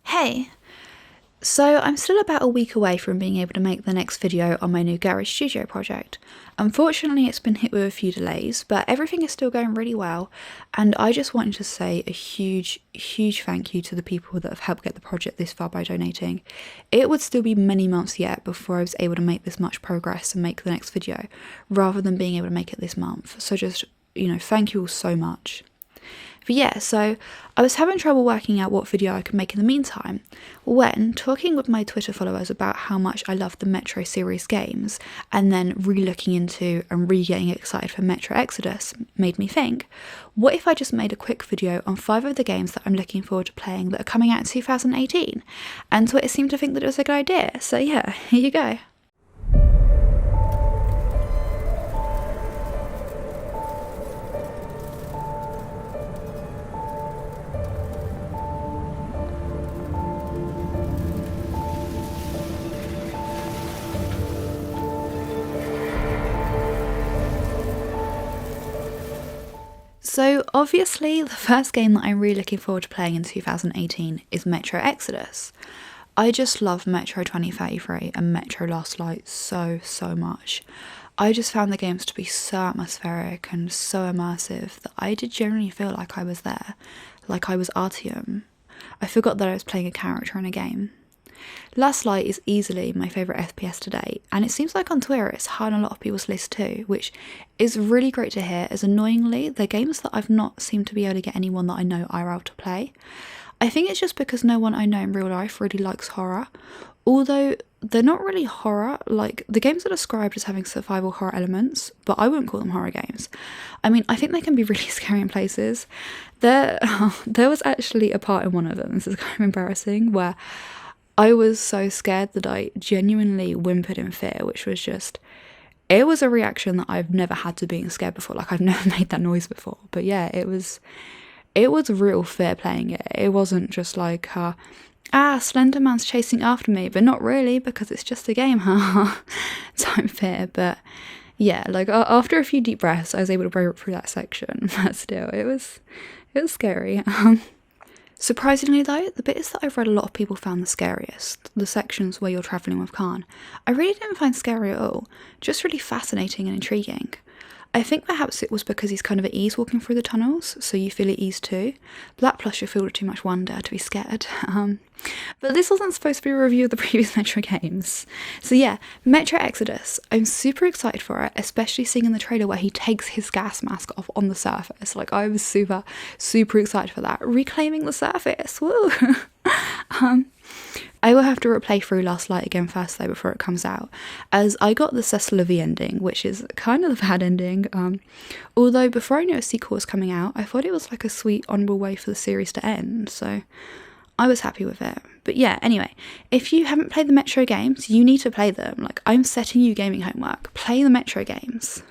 Hey! So I'm still about a week away from being able to make the next video on my new Garage Studio project. Unfortunately it's been hit with a few delays, but everything is still going really well, and I just wanted to say a huge thank you to the people that have helped get the project this far by donating. It would still be many months yet before I was able to make this much progress and make the next video, rather than being able to make it this month. So just, thank you all so much. But yeah, so I was having trouble working out what video I could make in the meantime, when talking with my Twitter followers about how much I love the Metro series games, and then re-looking into and re-getting excited for Metro Exodus made me think, what if I just made a quick video on 5 of the games that I'm looking forward to playing that are coming out in 2018? And Twitter seemed to think that it was a good idea, so yeah, here you go. So obviously the first game that I'm really looking forward to playing in 2018 is Metro Exodus. I just love Metro 2033 and Metro Last Light so much. I just found the games to be so atmospheric and so immersive that I did generally feel like I was there, like I was Artyom. I forgot that I was playing a character in a game. Last Light is easily my favourite FPS to date, and it seems like on Twitter it's high on a lot of people's list too, which is really great to hear, as annoyingly they're games that I've not seemed to be able to get anyone that I know IRL to play. I think it's just because no one I know in real life really likes horror, although they're not really horror. Like, the games are described as having survival horror elements, but I wouldn't call them horror games. I mean, I think they can be really scary in places. There was actually a part in one of them, this is kind of embarrassing, where I was so scared that I genuinely whimpered in fear, which was just, it was a reaction that I've never had to being scared before. Like, I've never made that noise before. But yeah, it was real fear playing it. It wasn't just like, Slenderman's chasing after me, but not really, because it's just a game, type fear. But yeah, like after a few deep breaths, I was able to break through that section. But still, it was scary. Surprisingly though, the bits that I've read a lot of people found the scariest, the sections where you're travelling with Khan, I really didn't find scary at all, just really fascinating and intriguing. I think perhaps it was because he's kind of at ease walking through the tunnels, so you feel at ease too, but that plus you're filled with too much wonder to be scared. But this wasn't supposed to be a review of the previous Metro games. So yeah, Metro Exodus, I'm super excited for it, especially seeing in the trailer where he takes his gas mask off on the surface. Like, I was super excited for that. Reclaiming the surface, woo! I will have to replay through Last Light again first though before it comes out, as I got the Cecil V ending, which is kind of the bad ending. Although before I knew a sequel was coming out, I thought it was like a sweet honourable way for the series to end, so I was happy with it. But yeah, anyway, if you haven't played the Metro games, you need to play them. Like, I'm setting you gaming homework. Play the Metro games.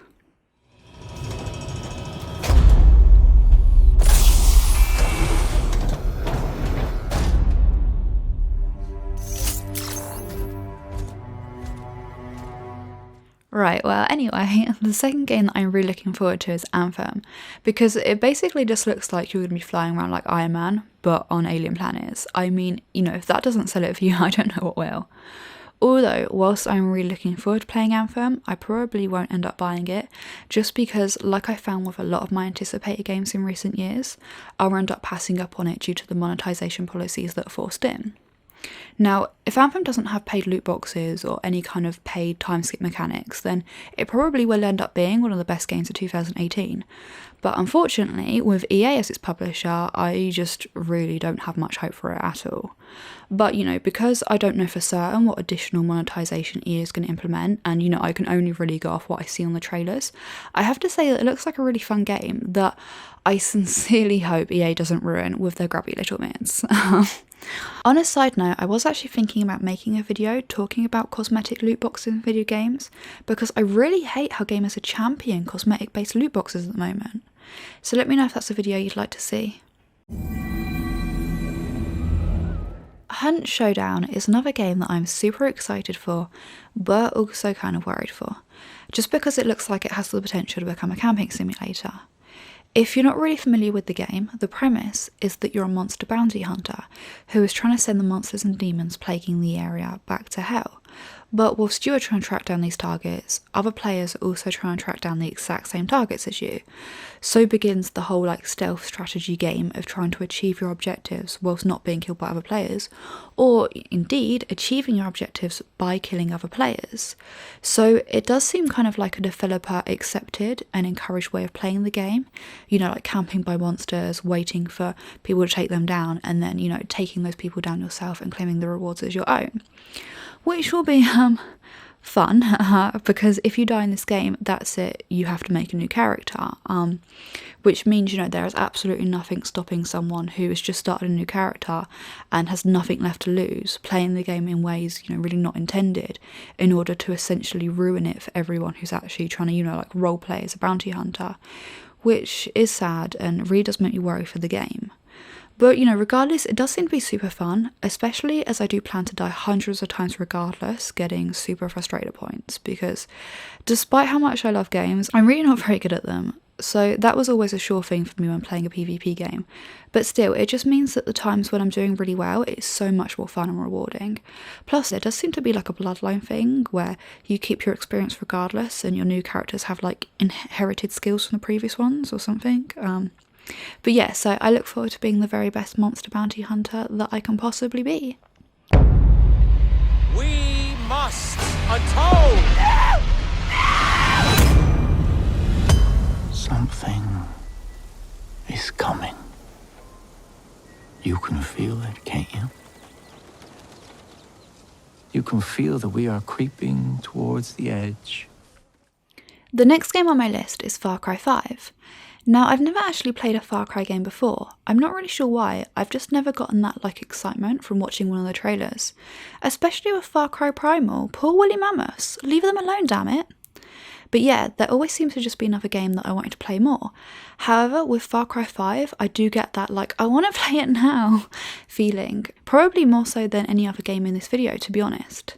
Right, well anyway, the second game that I'm really looking forward to is Anthem, because it basically just looks like you're going to be flying around like Iron Man, but on alien planets. I mean, if that doesn't sell it for you, I don't know what will. Although, whilst I'm really looking forward to playing Anthem, I probably won't end up buying it, just because, like I found with a lot of my anticipated games in recent years, I'll end up passing up on it due to the monetization policies that are forced in. Now, if Anthem doesn't have paid loot boxes or any kind of paid time skip mechanics, then it probably will end up being one of the best games of 2018. But unfortunately, with EA as its publisher, I just really don't have much hope for it at all. But, because I don't know for certain what additional monetization EA is going to implement, and, I can only really go off what I see on the trailers, I have to say that it looks like a really fun game that I sincerely hope EA doesn't ruin with their grubby little mitts. On a side note, I was actually thinking about making a video talking about cosmetic loot boxes in video games, because I really hate how gamers are championing cosmetic based loot boxes at the moment. So let me know if that's a video you'd like to see. Hunt Showdown is another game that I'm super excited for, but also kind of worried for, just because it looks like it has the potential to become a camping simulator. If you're not really familiar with the game, the premise is that you're a monster bounty hunter who is trying to send the monsters and demons plaguing the area back to hell. But whilst you are trying to track down these targets, other players are also trying to track down the exact same targets as you. So begins the whole stealth strategy game of trying to achieve your objectives whilst not being killed by other players, or indeed achieving your objectives by killing other players. So it does seem kind of like a developer accepted and encouraged way of playing the game, camping by monsters, waiting for people to take them down, and then, taking those people down yourself and claiming the rewards as your own. Which will be fun, because if you die in this game, that's it, you have to make a new character, which means, there is absolutely nothing stopping someone who has just started a new character and has nothing left to lose, playing the game in ways, really not intended, in order to essentially ruin it for everyone who's actually trying to, role play as a bounty hunter, which is sad and really does make me worry for the game. But, regardless, it does seem to be super fun, especially as I do plan to die hundreds of times regardless, getting super frustrated at points, because despite how much I love games, I'm really not very good at them. So that was always a sure thing for me when playing a PvP game. But still, it just means that the times when I'm doing really well, it's so much more fun and rewarding. Plus, there does seem to be a bloodline thing where you keep your experience regardless and your new characters have inherited skills from the previous ones or something. But yeah, so I look forward to being the very best monster bounty hunter that I can possibly be. We must atone! Something is coming. You can feel it, can't you? You can feel that we are creeping towards the edge. The next game on my list is Far Cry 5. Now, I've never actually played a Far Cry game before. I'm not really sure why, I've just never gotten that excitement from watching one of the trailers. Especially with Far Cry Primal, poor woolly mammoths, leave them alone, damn it. But yeah, there always seems to just be another game that I wanted to play more. However, with Far Cry 5, I do get that I want to play it now feeling, probably more so than any other game in this video, to be honest.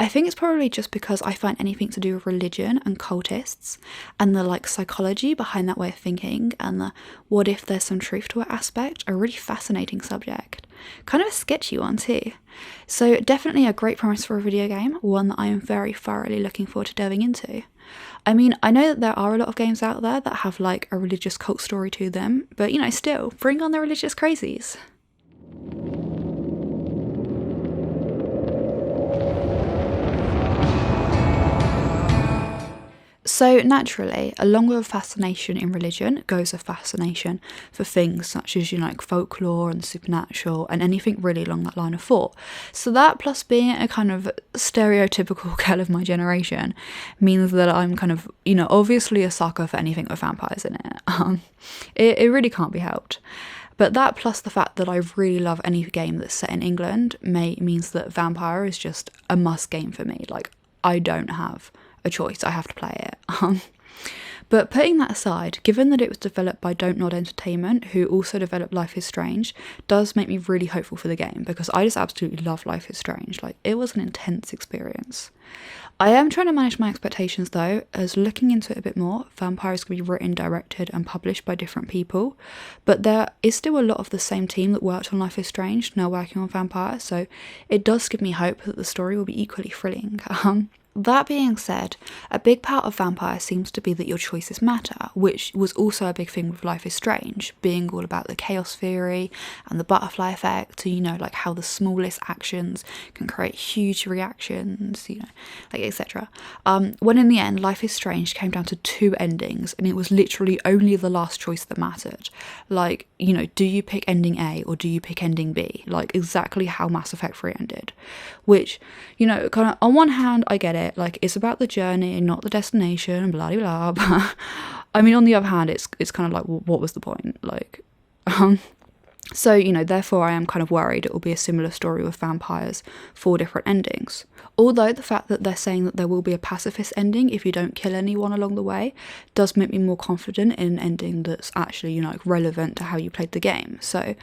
I think it's probably just because I find anything to do with religion and cultists and the psychology behind that way of thinking and the what if there's some truth to it aspect a really fascinating subject. Kind of a sketchy one too. So definitely a great promise for a video game, one that I am very thoroughly looking forward to delving into. I mean, I know that there are a lot of games out there that have a religious cult story to them, but still, bring on the religious crazies. So naturally, along with a fascination in religion goes a fascination for things such as, folklore and supernatural and anything really along that line of thought. So that, plus being a kind of stereotypical girl of my generation, means that I'm kind of, obviously a sucker for anything with vampires in it. It really can't be helped. But that, plus the fact that I really love any game that's set in England, means that Vampyr is just a must game for me. I don't have a choice, I have to play it. But putting that aside, given that it was developed by Don't Nod Entertainment, who also developed Life is Strange, does make me really hopeful for the game, because I just absolutely love Life is Strange. It was an intense experience. I am trying to manage my expectations though, as looking into it a bit more, Vampyr is going to be written, directed and published by different people, but there is still a lot of the same team that worked on Life is Strange now working on Vampyr, so it does give me hope that the story will be equally thrilling. That being said, a big part of Vampyr seems to be that your choices matter, which was also a big thing with Life is Strange, being all about the chaos theory and the butterfly effect, how the smallest actions can create huge reactions, etc. When in the end, Life is Strange came down to 2 endings, and it was literally only the last choice that mattered. Do you pick ending A or do you pick ending B? Exactly how Mass Effect 3 ended. Which, kind of, on one hand, I get it. It's about the journey and not the destination, blah blah blah. But I mean, on the other hand, it's kind of well, what was the point? So, you know, therefore I am kind of worried it will be a similar story with vampires, 4 different endings. Although the fact that they're saying that there will be a pacifist ending if you don't kill anyone along the way does make me more confident in an ending that's actually, you know, relevant to how you played the game. So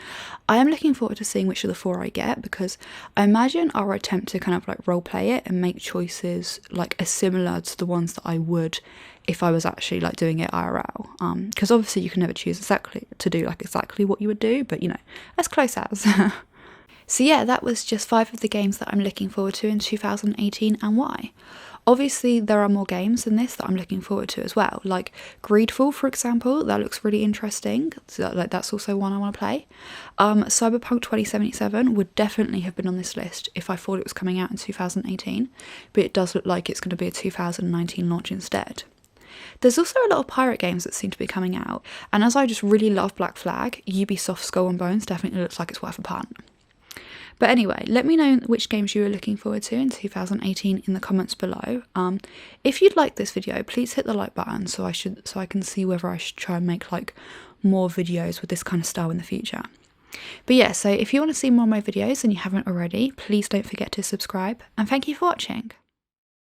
I am looking forward to seeing which of the 4 I get, because I imagine I'll attempt to kind of like roleplay it and make choices like as similar to the ones that I would if I was actually like doing it IRL. Because obviously you can never choose exactly to do like exactly what you would do, but you know, as close as. So yeah, that was just 5 of the games that I'm looking forward to in 2018 and why. Obviously there are more games than this that I'm looking forward to as well, like Greedfall, for example. That looks really interesting, so like that's also one I want to play. Cyberpunk 2077 would definitely have been on this list if I thought it was coming out in 2018, but it does look like it's going to be a 2019 launch instead. There's also a lot of pirate games that seem to be coming out, and as I just really love Black Flag, Ubisoft's Skull and Bones definitely looks like it's worth a punt. But anyway, let me know which games you are looking forward to in 2018 in the comments below. If you'd like this video, please hit the like button so I can see whether I should try and make like more videos with this kind of style in the future. But yeah, so if you want to see more of my videos and you haven't already, please don't forget to subscribe, and thank you for watching.